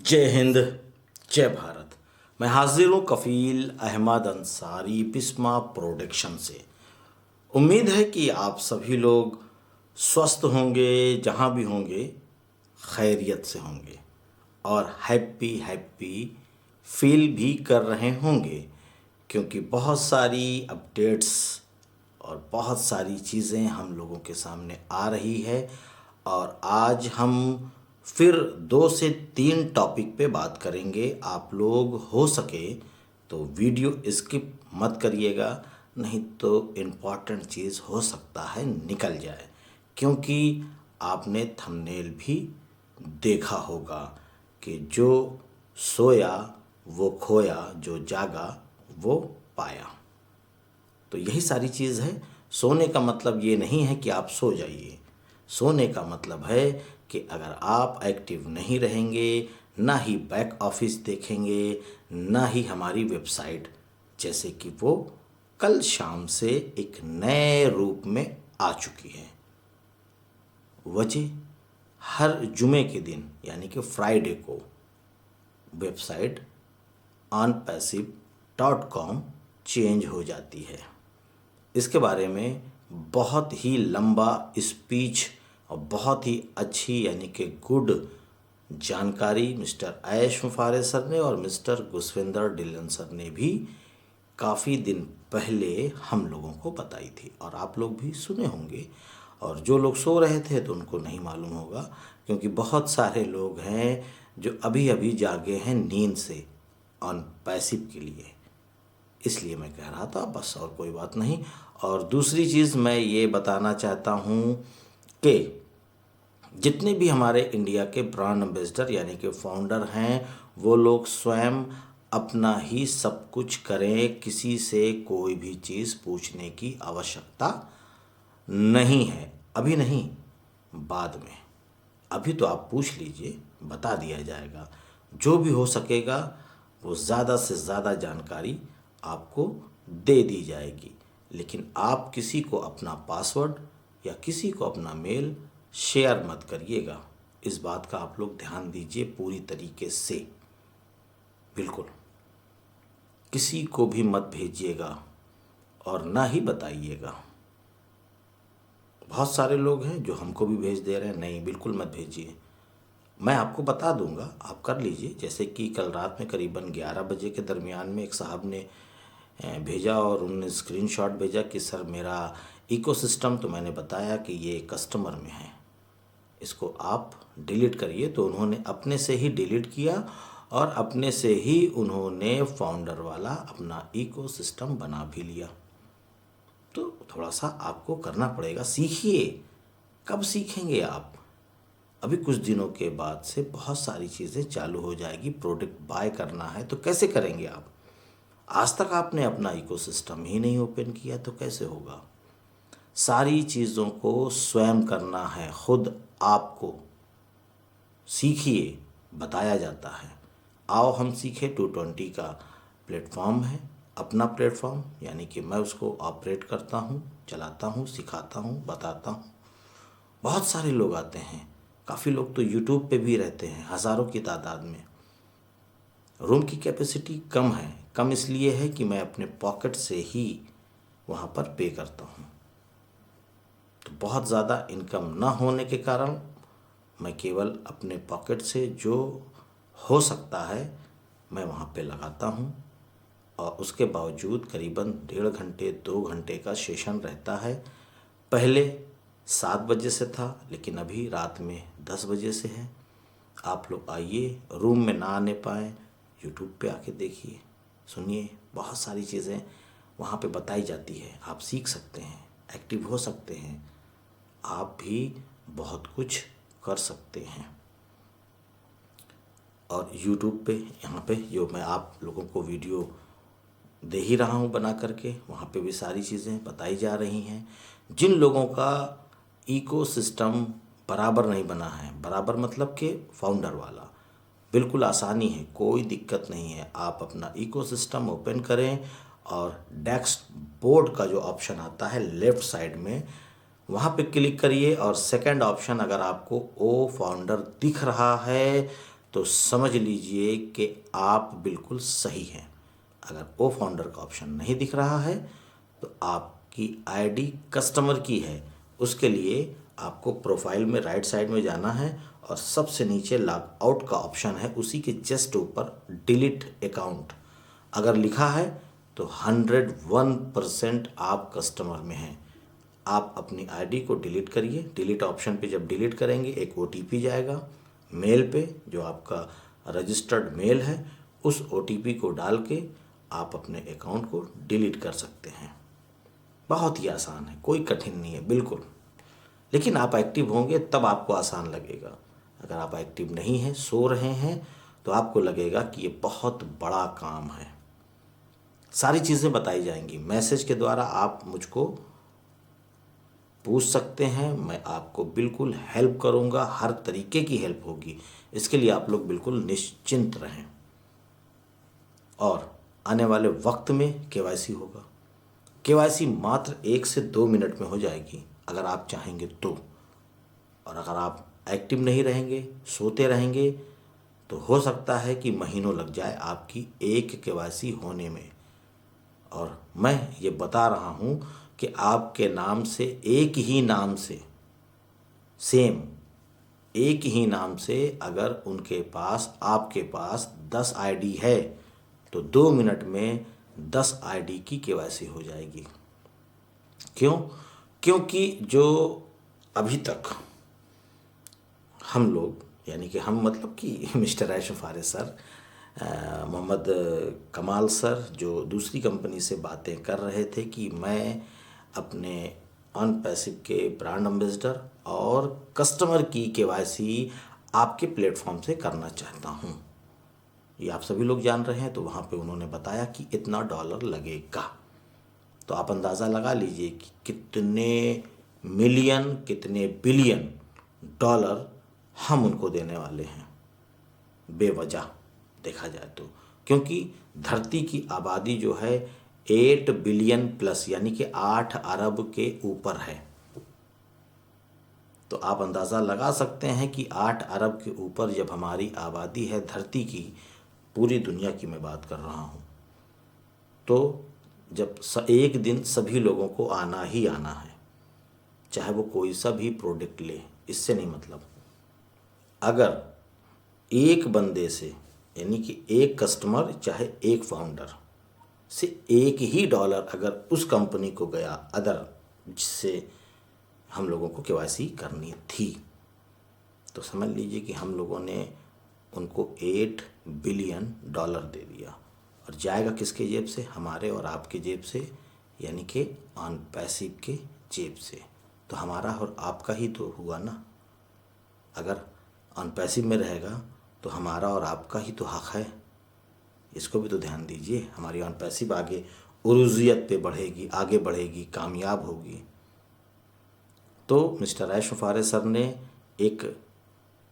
जय हिंद। जय भारत। मैं हाजिर हूँ कफ़ील अहमद अंसारी बिस्मा प्रोडक्शन से। उम्मीद है कि आप सभी लोग स्वस्थ होंगे, जहाँ भी होंगे खैरियत से होंगे और हैप्पी हैप्पी फील भी कर रहे होंगे, क्योंकि बहुत सारी अपडेट्स और बहुत सारी चीज़ें हम लोगों के सामने आ रही है। और आज हम फिर 2 से 3 टॉपिक पे बात करेंगे। आप लोग हो सके तो वीडियो स्किप मत करिएगा, नहीं तो इम्पॉर्टेंट चीज़ हो सकता है निकल जाए, क्योंकि आपने थंबनेल भी देखा होगा कि जो सोया वो खोया, जो जागा वो पाया। तो यही सारी चीज़ है। सोने का मतलब ये नहीं है कि आप सो जाइए। सोने का मतलब है कि अगर आप एक्टिव नहीं रहेंगे, ना ही बैक ऑफिस देखेंगे, ना ही हमारी वेबसाइट, जैसे कि वो कल शाम से एक नए रूप में आ चुकी है। वजह, हर जुमे के दिन यानी कि फ्राइडे को वेबसाइट onpassive.com चेंज हो जाती है। इसके बारे में बहुत ही लंबा स्पीच और बहुत ही अच्छी यानी कि गुड जानकारी मिस्टर आयश मुफारे सर ने और मिस्टर गुसविंदर डिलन सर ने भी काफ़ी दिन पहले हम लोगों को बताई थी, और आप लोग भी सुने होंगे। और जो लोग सो रहे थे तो उनको नहीं मालूम होगा, क्योंकि बहुत सारे लोग हैं जो अभी अभी जागे हैं नींद से ऑन पैसिव के लिए। इसलिए मैं कह रहा था, बस, और कोई बात नहीं। और दूसरी चीज़ मैं ये बताना चाहता हूँ कि जितने भी हमारे इंडिया के ब्रांड एम्बेसडर यानी कि फाउंडर हैं, वो लोग स्वयं अपना ही सब कुछ करें, किसी से कोई भी चीज़ पूछने की आवश्यकता नहीं है। अभी नहीं, बाद में। अभी तो आप पूछ लीजिए, बता दिया जाएगा। जो भी हो सकेगा वो ज़्यादा से ज़्यादा जानकारी आपको दे दी जाएगी। लेकिन आप किसी को अपना पासवर्ड या किसी को अपना मेल शेयर मत करिएगा। इस बात का आप लोग ध्यान दीजिए पूरी तरीके से। बिल्कुल किसी को भी मत भेजिएगा और ना ही बताइएगा। बहुत सारे लोग हैं जो हमको भी भेज दे रहे हैं, नहीं बिल्कुल मत भेजिए। मैं आपको बता दूंगा, आप कर लीजिए। जैसे कि कल रात में करीबन 11 बजे के दरमियान में एक साहब ने भेजा और उन्होंने स्क्रीनशॉट भेजा कि सर मेरा इकोसिस्टम, तो मैंने बताया कि ये कस्टमर में है, इसको आप डिलीट करिए। तो उन्होंने अपने से ही डिलीट किया और अपने से ही उन्होंने फाउंडर वाला अपना इकोसिस्टम बना भी लिया। तो थोड़ा सा आपको करना पड़ेगा, सीखिए। कब सीखेंगे आप? अभी कुछ दिनों के बाद से बहुत सारी चीज़ें चालू हो जाएगी। प्रोडक्ट बाय करना है तो कैसे करेंगे आप? आज तक आपने अपना इकोसिस्टम ही नहीं ओपन किया तो कैसे होगा? सारी चीज़ों को स्वयं करना है, खुद आपको। सीखिए, बताया जाता है। आओ हम सीखे। 220 का प्लेटफॉर्म है, अपना प्लेटफॉर्म, यानी कि मैं उसको ऑपरेट करता हूँ, चलाता हूँ, सिखाता हूँ, बताता हूँ। बहुत सारे लोग आते हैं, काफ़ी लोग तो यूट्यूब पे भी रहते हैं, हज़ारों की तादाद में। रूम की कैपेसिटी कम है। कम इसलिए है कि मैं अपने पॉकेट से ही वहाँ पर पे करता हूँ। तो बहुत ज़्यादा इनकम ना होने के कारण मैं केवल अपने पॉकेट से जो हो सकता है मैं वहाँ पे लगाता हूँ। और उसके बावजूद करीबन 1.5 घंटे 2 घंटे का सेशन रहता है। पहले 7 बजे से था, लेकिन अभी रात में 10 बजे से है। आप लोग आइए, रूम में ना आने पाएँ यूट्यूब पे आके देखिए, सुनिए। बहुत सारी चीज़ें वहाँ पे बताई जाती है, आप सीख सकते हैं, एक्टिव हो सकते हैं, आप भी बहुत कुछ कर सकते हैं। और यूट्यूब पे यहाँ पे जो मैं आप लोगों को वीडियो दे ही रहा हूँ बना करके, वहाँ पे भी सारी चीज़ें बताई जा रही हैं। जिन लोगों का इकोसिस्टम बराबर नहीं बना है, बराबर मतलब कि फाउंडर वाला, बिल्कुल आसानी है, कोई दिक्कत नहीं है। आप अपना इकोसिस्टम ओपन करें और डैशबोर्ड का जो ऑप्शन आता है लेफ़्ट साइड में, वहाँ पे क्लिक करिए। और सेकंड ऑप्शन अगर आपको ओ फाउंडर दिख रहा है तो समझ लीजिए कि आप बिल्कुल सही हैं। अगर ओ फाउंडर का ऑप्शन नहीं दिख रहा है तो आपकी आईडी कस्टमर की है। उसके लिए आपको प्रोफाइल में राइट साइड में जाना है और सबसे नीचे लॉग आउट का ऑप्शन है, उसी के जस्ट ऊपर डिलीट अकाउंट अगर लिखा है तो 101% आप कस्टमर में हैं। आप अपनी आईडी को डिलीट करिए। डिलीट ऑप्शन पे जब डिलीट करेंगे एक ओटीपी जाएगा मेल पे, जो आपका रजिस्टर्ड मेल है। उस ओटीपी को डाल के आप अपने अकाउंट को डिलीट कर सकते हैं। बहुत ही आसान है, कोई कठिन नहीं है बिल्कुल। लेकिन आप एक्टिव होंगे तब आपको आसान लगेगा। अगर आप एक्टिव नहीं हैं, सो रहे हैं, तो आपको लगेगा कि ये बहुत बड़ा काम है। सारी चीज़ें बताई जाएंगी मैसेज के द्वारा। आप मुझको पूछ सकते हैं, मैं आपको बिल्कुल हेल्प करूंगा, हर तरीके की हेल्प होगी। इसके लिए आप लोग बिल्कुल निश्चिंत रहें। और आने वाले वक्त में केवाईसी होगा। केवाईसी मात्र 1 से 2 मिनट में हो जाएगी अगर आप चाहेंगे तो। और अगर आप एक्टिव नहीं रहेंगे, सोते रहेंगे, तो हो सकता है कि महीनों लग जाए आपकी एक केवाईसी होने में। और मैं ये बता रहा हूँ कि आपके नाम से, एक ही नाम से, सेम एक ही नाम से अगर उनके पास, आपके पास 10 आईडी है तो 2 मिनट में 10 आईडी की केवाईसी हो जाएगी। क्यों? क्योंकि जो अभी तक हम लोग, यानी कि हम मतलब कि मिस्टर ऐशो फारिस सर, मोहम्मद कमाल सर, जो दूसरी कंपनी से बातें कर रहे थे कि मैं अपने ऑन पैसिव के ब्रांड एम्बेसडर और कस्टमर की केवाईसी आपके प्लेटफॉर्म से करना चाहता हूँ, ये आप सभी लोग जान रहे हैं। तो वहाँ पे उन्होंने बताया कि इतना डॉलर लगेगा। तो आप अंदाज़ा लगा लीजिए कि कितने मिलियन, कितने बिलियन डॉलर हम उनको देने वाले हैं बेवजह देखा जाए तो। क्योंकि धरती की आबादी जो है 8 बिलियन प्लस, यानी कि 8 अरब के ऊपर है। तो आप अंदाज़ा लगा सकते हैं कि 8 अरब के ऊपर जब हमारी आबादी है धरती की, पूरी दुनिया की मैं बात कर रहा हूँ, तो जब एक दिन सभी लोगों को आना ही आना है, चाहे वो कोई सा भी प्रोडक्ट ले, इससे नहीं मतलब। अगर एक बंदे से, यानी कि एक कस्टमर चाहे एक फाउंडर से एक ही डॉलर अगर उस कंपनी को गया अदर जिससे हम लोगों को केवाईसी करनी थी, तो समझ लीजिए कि हम लोगों ने उनको 8 बिलियन डॉलर दे दिया। और जाएगा किसके जेब से? हमारे और आपके जेब से, यानी कि ऑन पैसिव के जेब से। तो हमारा और आपका ही तो हुआ ना। अगर ऑन पैसिव में रहेगा तो हमारा और आपका ही तो हक है। इसको भी तो ध्यान दीजिए। हमारी ऑन पैसिव आगे उरूजियत पे बढ़ेगी, आगे बढ़ेगी, कामयाब होगी। तो मिस्टर ऐशो फारिस सर ने एक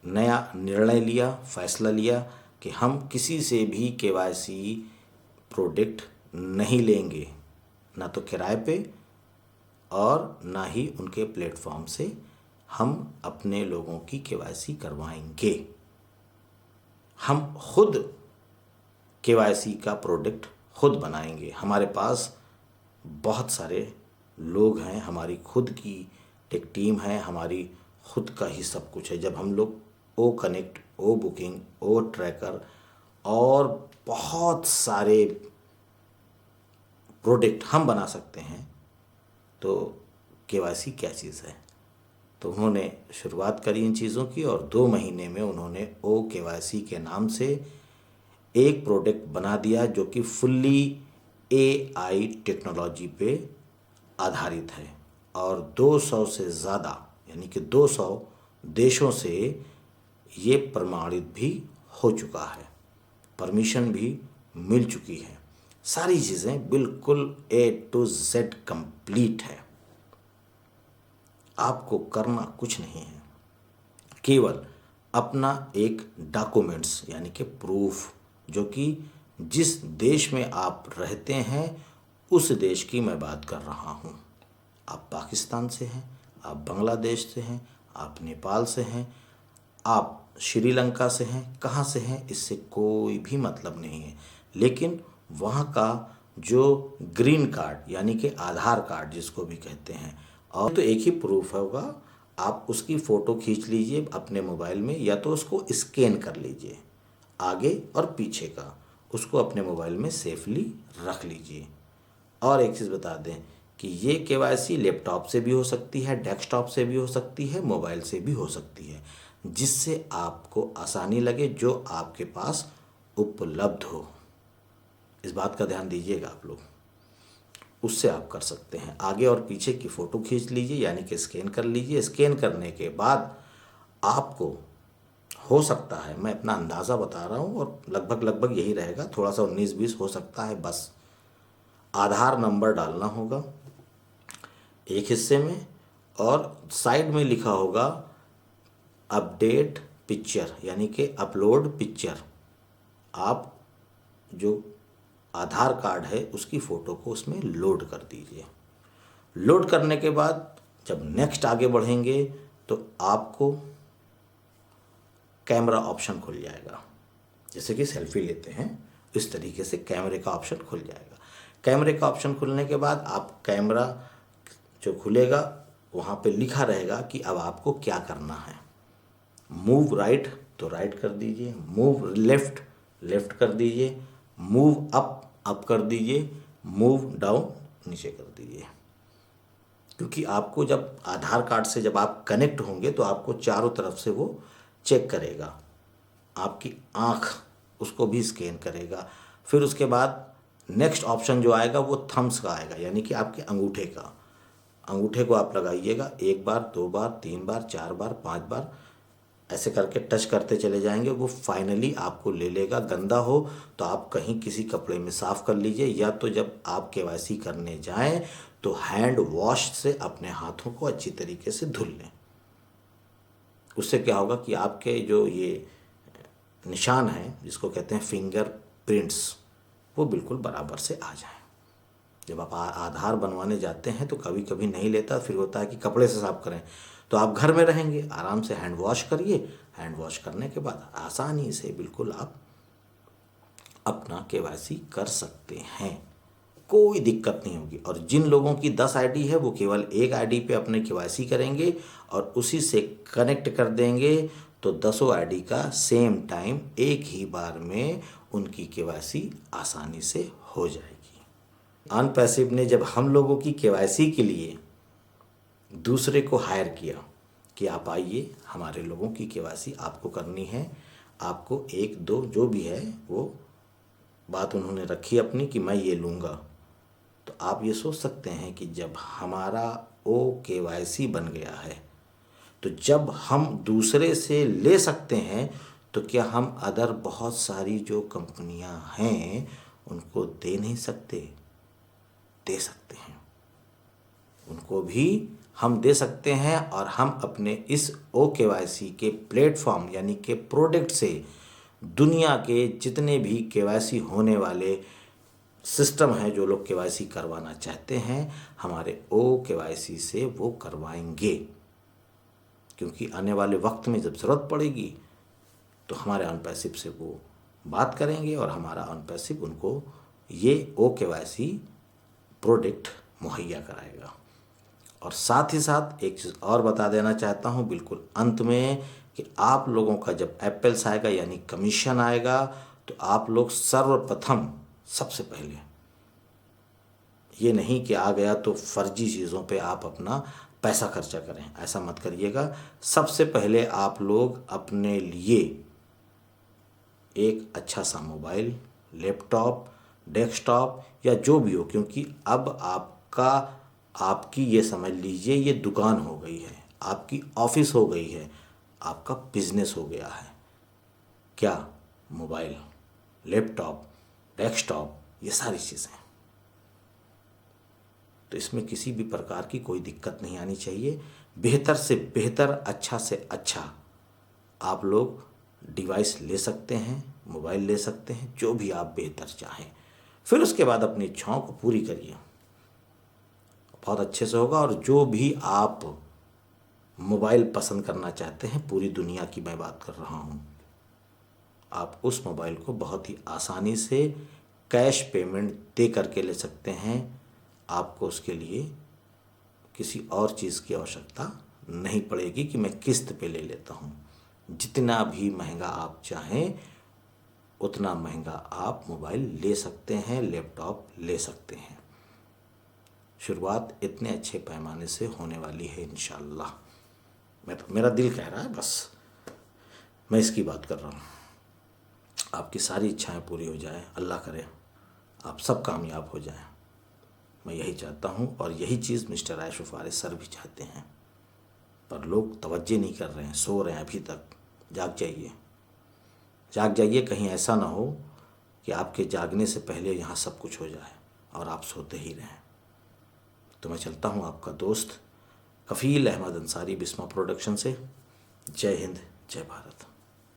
नया निर्णय लिया, फैसला लिया कि हम किसी से भी केवाईसी प्रोडक्ट नहीं लेंगे, ना तो किराए पे और ना ही उनके प्लेटफॉर्म से हम अपने लोगों की केवाईसी करवाएंगे। हम खुद केवाईसी का प्रोडक्ट खुद बनाएंगे। हमारे पास बहुत सारे लोग हैं, हमारी खुद की एक टीम है, हमारी खुद का ही सब कुछ है। जब हम लोग ओ कनेक्ट, ओ बुकिंग, ओ ट्रैकर और बहुत सारे प्रोडक्ट हम बना सकते हैं, तो केवाईसी क्या चीज़ है। तो उन्होंने शुरुआत करी इन चीज़ों की और 2 महीने में उन्होंने ओ केवाईसी के नाम से एक प्रोडक्ट बना दिया जो कि फुल्ली एआई टेक्नोलॉजी पे आधारित है। और 200 से ज़्यादा, यानी कि 200 देशों से ये प्रमाणित भी हो चुका है, परमिशन भी मिल चुकी है। सारी चीज़ें बिल्कुल A to Z कंप्लीट है। आपको करना कुछ नहीं है, केवल अपना एक डॉक्यूमेंट्स, यानी कि प्रूफ, जो कि जिस देश में आप रहते हैं उस देश की मैं बात कर रहा हूँ। आप पाकिस्तान से हैं, आप बांग्लादेश से हैं, आप नेपाल से हैं, आप श्रीलंका से हैं, कहाँ से हैं, इससे कोई भी मतलब नहीं है। लेकिन वहाँ का जो ग्रीन कार्ड यानी कि आधार कार्ड जिसको भी कहते हैं, और तो एक ही प्रूफ होगा, आप उसकी फ़ोटो खींच लीजिए अपने मोबाइल में, या तो उसको स्कैन कर लीजिए आगे और पीछे का, उसको अपने मोबाइल में सेफली रख लीजिए। और एक चीज़ बता दें कि ये केवाईसी लैपटॉप से भी हो सकती है, डेस्कटॉप से भी हो सकती है, मोबाइल से भी हो सकती है, जिससे आपको आसानी लगे, जो आपके पास उपलब्ध हो। इस बात का ध्यान दीजिएगा आप लोग, उससे आप कर सकते हैं। आगे और पीछे की फ़ोटो खींच लीजिए यानी कि स्कैन कर लीजिए। स्कैन करने के बाद आपको हो सकता है, मैं अपना अंदाज़ा बता रहा हूँ और लगभग लगभग यही रहेगा, थोड़ा सा 19-20 हो सकता है, बस आधार नंबर डालना होगा एक हिस्से में, और साइड में लिखा होगा अपडेट पिक्चर यानी कि अपलोड पिक्चर। आप जो आधार कार्ड है उसकी फ़ोटो को उसमें लोड कर दीजिए। लोड करने के बाद जब नेक्स्ट आगे बढ़ेंगे तो आपको कैमरा ऑप्शन खुल जाएगा। जैसे कि सेल्फी लेते हैं इस तरीके से कैमरे का ऑप्शन खुल जाएगा। कैमरे का ऑप्शन खुलने के बाद आप कैमरा जो खुलेगा वहाँ पे लिखा रहेगा कि अब आपको क्या करना है। मूव राइट तो राइट कर दीजिए, मूव लेफ्ट लेफ्ट कर दीजिए, मूव अप कर दीजिए, मूव डाउन नीचे कर दीजिए। क्योंकि आपको जब आधार कार्ड से जब आप कनेक्ट होंगे तो आपको चारों तरफ से वो चेक करेगा, आपकी आँख उसको भी स्कैन करेगा। फिर उसके बाद नेक्स्ट ऑप्शन जो आएगा वो थम्स का आएगा यानी कि आपके अंगूठे का। अंगूठे को आप लगाइएगा 1 बार 2 बार 3 बार 4 बार 5 बार ऐसे करके टच करते चले जाएंगे। वो फाइनली आपको ले लेगा। गंदा हो तो आप कहीं किसी कपड़े में साफ़ कर लीजिए, या तो जब आप केवाईसी करने जाएं तो हैंड वॉश से अपने हाथों को अच्छी तरीके से धुल लें। उससे क्या होगा कि आपके जो ये निशान हैं जिसको कहते हैं फिंगर प्रिंट्स, वो बिल्कुल बराबर से आ जाएं। जब आप आधार बनवाने जाते हैं तो कभी कभी नहीं लेता, फिर होता है कि कपड़े से साफ करें, तो आप घर में रहेंगे आराम से हैंड वॉश करिए। हैंड वॉश करने के बाद आसानी से बिल्कुल आप अपना केवाईसी कर सकते हैं, कोई दिक्कत नहीं होगी। और जिन लोगों की 10 आईडी है वो केवल एक आईडी पे अपने केवाईसी करेंगे और उसी से कनेक्ट कर देंगे, तो 10 आईडी का सेम टाइम एक ही बार में उनकी केवाईसी आसानी से हो जाएगी। अनपैसिव ने जब हम लोगों की केवाईसी के लिए दूसरे को हायर किया कि आप आइए हमारे लोगों की केवाईसी आपको करनी है, आपको 1-2 जो भी है वो बात उन्होंने रखी अपनी कि मैं ये लूँगा, तो आप ये सोच सकते हैं कि जब हमारा ओ केवाईसी बन गया है तो जब हम दूसरे से ले सकते हैं तो क्या हम अदर बहुत सारी जो कंपनियां हैं उनको दे नहीं सकते? दे सकते हैं, उनको भी हम दे सकते हैं। और हम अपने इस ओ केवाईसी के प्लेटफॉर्म यानी कि प्रोडक्ट से दुनिया के जितने भी केवाईसी होने वाले सिस्टम हैं, जो लोग केवाईसी करवाना चाहते हैं हमारे ओ केवाईसी से वो करवाएंगे। क्योंकि आने वाले वक्त में जब ज़रूरत पड़ेगी तो हमारे अनपैसिव से वो बात करेंगे और हमारा अनपैसिव उनको ये ओ केवाईसी प्रोडक्ट मुहैया कराएगा। और साथ ही साथ एक चीज़ और बता देना चाहता हूँ बिल्कुल अंत में, कि आप लोगों का जब एप्पल्स आएगा यानी कमीशन आएगा तो आप लोग सर्वप्रथम सबसे पहले, ये नहीं कि आ गया तो फर्जी चीज़ों पे आप अपना पैसा खर्चा करें, ऐसा मत करिएगा। सबसे पहले आप लोग अपने लिए एक अच्छा सा मोबाइल, लैपटॉप, डेस्कटॉप या जो भी हो, क्योंकि अब आपकी ये समझ लीजिए ये दुकान हो गई है, आपकी ऑफिस हो गई है, आपका बिजनेस हो गया है। क्या? मोबाइल, लैपटॉप, डेस्कटॉप, ये सारी चीज़ें। तो इसमें किसी भी प्रकार की कोई दिक्कत नहीं आनी चाहिए। बेहतर से बेहतर, अच्छा से अच्छा आप लोग डिवाइस ले सकते हैं, मोबाइल ले सकते हैं, जो भी आप बेहतर चाहें। फिर उसके बाद अपनी इच्छाओं को पूरी करिए, बहुत अच्छे से होगा। और जो भी आप मोबाइल पसंद करना चाहते हैं, पूरी दुनिया की मैं बात कर रहा हूँ, आप उस मोबाइल को बहुत ही आसानी से कैश पेमेंट दे करके ले सकते हैं। आपको उसके लिए किसी और चीज़ की आवश्यकता नहीं पड़ेगी कि मैं किस्त पे ले लेता हूँ। जितना भी महंगा आप चाहें उतना महंगा आप मोबाइल ले सकते हैं, लैपटॉप ले सकते हैं। शुरुआत इतने अच्छे पैमाने से होने वाली है इंशाल्लाह। मेरा दिल कह रहा है, बस मैं इसकी बात कर रहा हूँ। आपकी सारी इच्छाएं पूरी हो जाए, अल्लाह करे आप सब कामयाब हो जाएं। मैं यही चाहता हूँ और यही चीज़ मिस्टर आयशुफ़ फारिस सर भी चाहते हैं, पर लोग तवज्जो नहीं कर रहे हैं, सो रहे हैं अभी तक। जाग जाइए, जाग जाइए, कहीं ऐसा ना हो कि आपके जागने से पहले यहाँ सब कुछ हो जाए और आप सोते ही रहें। तो मैं चलता हूँ, आपका दोस्त कफ़ील अहमद अंसारी, बिस्मा प्रोडक्शन से। जय हिंद, जय भारत।